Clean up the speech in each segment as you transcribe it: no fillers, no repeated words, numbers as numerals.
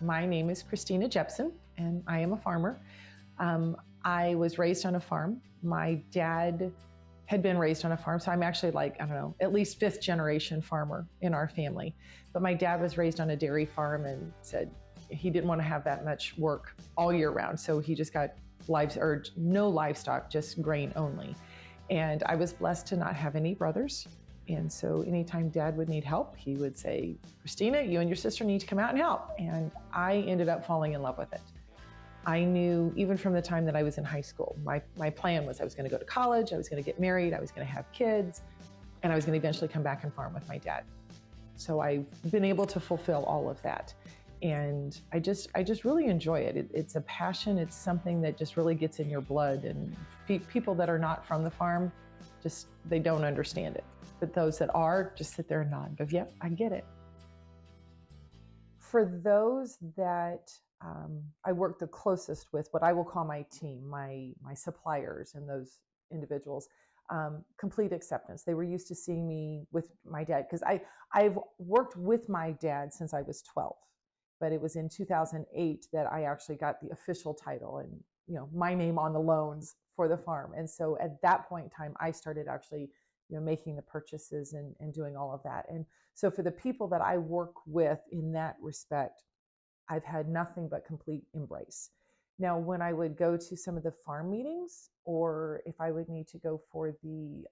My name is Christina Jepsen, and I am a farmer. I was raised on a farm. My dad had been raised on a farm, so I'm actually at least fifth generation farmer in our family. But my dad was raised on a dairy farm and said he didn't want to have that much work all year round, so he just got no livestock, just grain only. And I was blessed to not have any brothers. And so anytime Dad would need help, he would say, Christina, you and your sister need to come out and help. And I ended up falling in love with it. I knew even from the time that I was in high school, my plan was I was going to go to college, I was going to get married, I was going to have kids, and I was going to eventually come back and farm with my dad. So I've been able to fulfill all of that. And I just really enjoy it. It's a passion. It's something that just really gets in your blood. And people that are not from the farm, they don't understand it. But those that are, just sit there and nod and go, yep, I get it. For those that I work the closest with, what I will call my team, my suppliers and those individuals, complete acceptance. They were used to seeing me with my dad, because I've worked with my dad since I was 12. But it was in 2008 that I actually got the official title and, my name on the loans for the farm. And so at that point in time, I started actually, making the purchases and doing all of that. And so for the people that I work with in that respect, I've had nothing but complete embrace. Now, when I would go to some of the farm meetings, or if I would need to go for the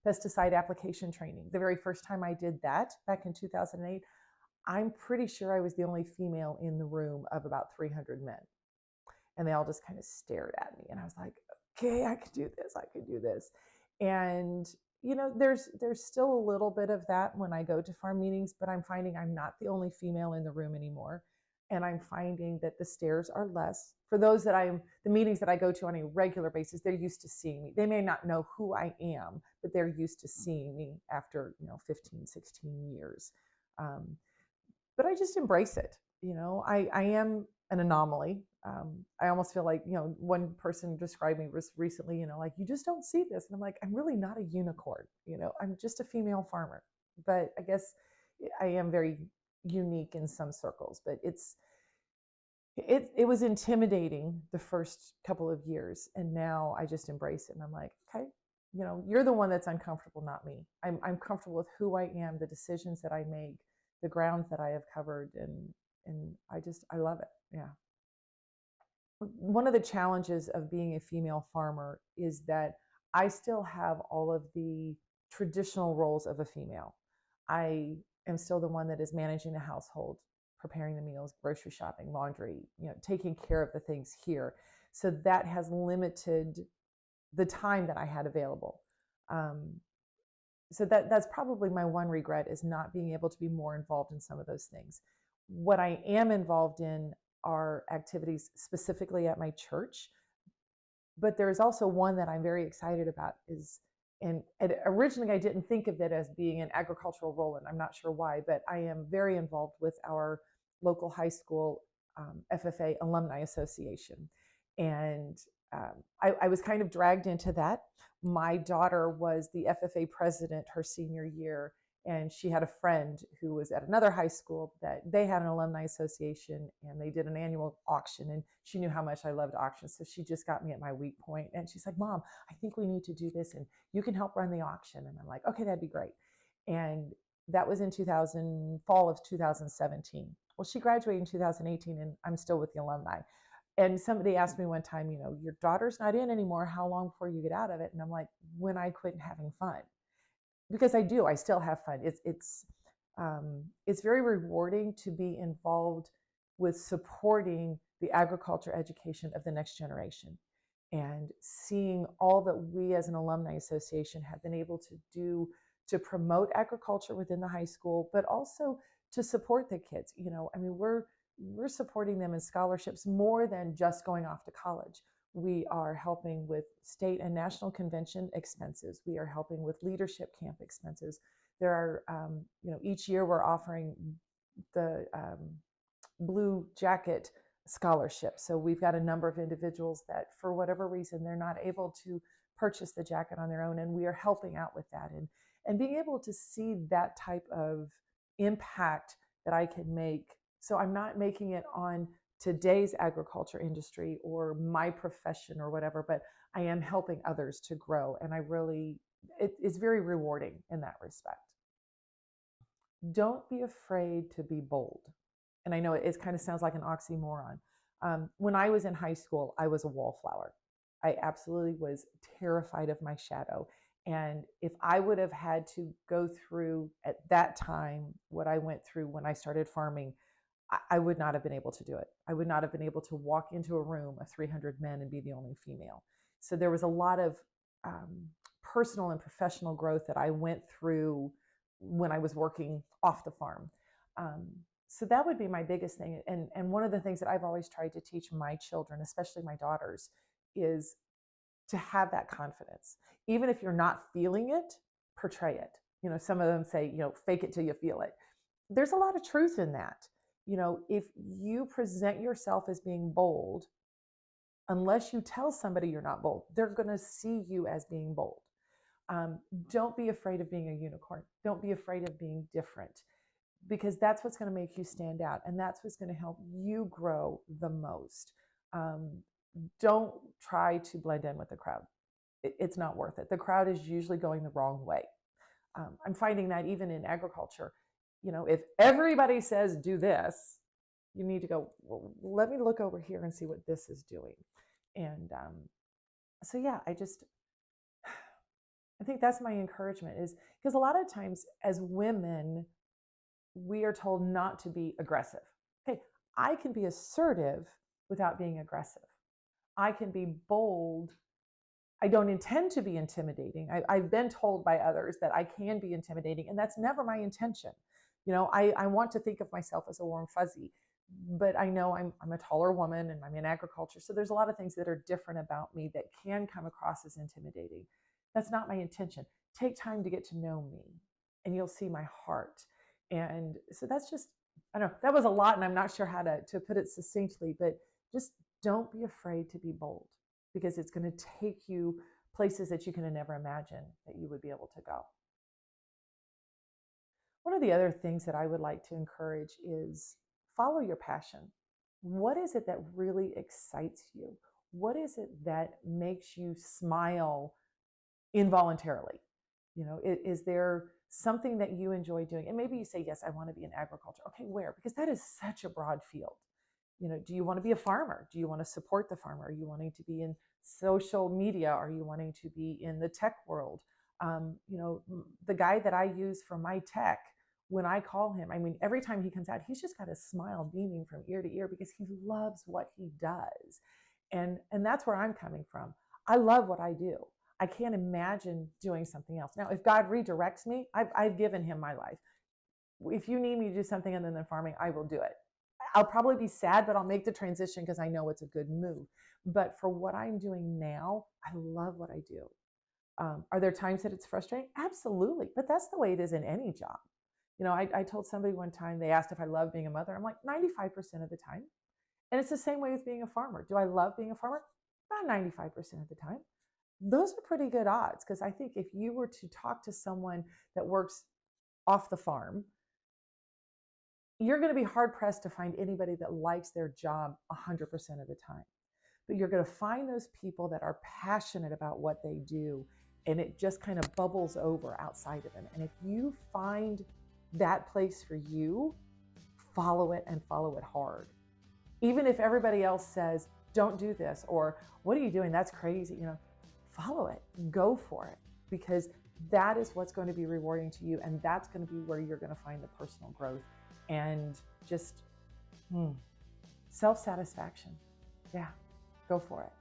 pesticide application training, the very first time I did that back in 2008, I'm pretty sure I was the only female in the room of about 300 men. And they all just kind of stared at me. And I was like, okay, I can do this. I can do this. And, there's still a little bit of that when I go to farm meetings, but I'm finding I'm not the only female in the room anymore. And I'm finding that the stares are less. For those the meetings that I go to on a regular basis, they're used to seeing me. They may not know who I am, but they're used to seeing me after, 15, 16 years. But I just embrace it. I am an anomaly. I almost feel like, one person described me recently, like, you just don't see this. And I'm like, I'm really not a unicorn. I'm just a female farmer. But I guess I am very unique in some circles. But it was intimidating the first couple of years. And now I just embrace it. And I'm like, okay, you're the one that's uncomfortable, not me. I'm comfortable with who I am, the decisions that I make, the grounds that I have covered, and I love it. Yeah. One of the challenges of being a female farmer is that I still have all of the traditional roles of a female. I am still the one that is managing the household, preparing the meals, grocery shopping, laundry, taking care of the things here. So that has limited the time that I had available. So that's probably my one regret, is not being able to be more involved in some of those things. What I am involved in are activities specifically at my church, but there's also one that I'm very excited about and originally I didn't think of it as being an agricultural role, and I'm not sure why, but I am very involved with our local high school FFA Alumni Association. And I was kind of dragged into that. My daughter was the FFA president her senior year, and she had a friend who was at another high school that they had an alumni association, and they did an annual auction, and she knew how much I loved auctions. So she just got me at my weak point, and she's like, Mom, I think we need to do this, and you can help run the auction. And I'm like, okay, that'd be great. And that was in fall of 2017. Well, she graduated in 2018, and I'm still with the alumni. And somebody asked me one time, your daughter's not in anymore. How long before you get out of it? And I'm like, when I quit having fun. Because I still have fun. It's very rewarding to be involved with supporting the agriculture education of the next generation, and seeing all that we as an alumni association have been able to do to promote agriculture within the high school, but also to support the kids. We're supporting them in scholarships more than just going off to college. We are helping with state and national convention expenses. We are helping with leadership camp expenses. There are, each year we're offering the Blue Jacket Scholarship. So we've got a number of individuals that, for whatever reason, they're not able to purchase the jacket on their own, and we are helping out with that. And being able to see that type of impact that I can make So I'm not making it on today's agriculture industry or my profession or whatever, but I am helping others to grow. And it's very rewarding in that respect. Don't be afraid to be bold. And I know it kind of sounds like an oxymoron. When I was in high school, I was a wallflower. I absolutely was terrified of my shadow. And if I would have had to go through at that time what I went through when I started farming, I would not have been able to do it. I would not have been able to walk into a room of 300 men and be the only female. So there was a lot of personal and professional growth that I went through when I was working off the farm. So that would be my biggest thing. And one of the things that I've always tried to teach my children, especially my daughters, is to have that confidence. Even if you're not feeling it, portray it. Some of them say, fake it till you feel it. There's a lot of truth in that. If you present yourself as being bold, unless you tell somebody you're not bold, they're going to see you as being bold. Don't be afraid of being a unicorn. Don't be afraid of being different, because that's what's going to make you stand out. And that's what's going to help you grow the most. Don't try to blend in with the crowd. It's not worth it. The crowd is usually going the wrong way. I'm finding that even in agriculture, if everybody says do this, you need to go, well, let me look over here and see what this is doing. And so, yeah, I think that's my encouragement, is because a lot of times as women, we are told not to be aggressive. Okay, I can be assertive without being aggressive. I can be bold. I don't intend to be intimidating. I've been told by others that I can be intimidating, and that's never my intention. I want to think of myself as a warm fuzzy, but I know I'm a taller woman and I'm in agriculture. So there's a lot of things that are different about me that can come across as intimidating. That's not my intention. Take time to get to know me and you'll see my heart. And so that's just, I don't know, that was a lot, and I'm not sure how to put it succinctly, but just don't be afraid to be bold, because it's going to take you places that you can never imagine that you would be able to go. One of the other things that I would like to encourage is follow your passion. What is it that really excites you? What is it that makes you smile involuntarily? Is there something that you enjoy doing? And maybe you say, yes, I want to be in agriculture. Okay, where? Because that is such a broad field. Do you want to be a farmer? Do you want to support the farmer? Are you wanting to be in social media? Are you wanting to be in the tech world? The guy that I use for my tech, when I call him, I mean, every time he comes out, he's just got a smile beaming from ear to ear because he loves what he does. And that's where I'm coming from. I love what I do. I can't imagine doing something else. Now, if God redirects me, I've given him my life. If you need me to do something other than farming, I will do it. I'll probably be sad, but I'll make the transition because I know it's a good move. But for what I'm doing now, I love what I do. Are there times that it's frustrating? Absolutely. But that's the way it is in any job. I told somebody one time, they asked if I love being a mother. I'm like, 95% of the time. And it's the same way with being a farmer. Do I love being a farmer? About 95% of the time. Those are pretty good odds, because I think if you were to talk to someone that works off the farm, you're going to be hard pressed to find anybody that likes their job 100% of the time. But you're going to find those people that are passionate about what they do, and it just kind of bubbles over outside of them. And if you find that place for you, follow it, and follow it hard. Even if everybody else says, don't do this, or what are you doing? That's crazy. Follow it, go for it, because that is what's going to be rewarding to you. And that's going to be where you're going to find the personal growth and just self-satisfaction. Yeah, go for it.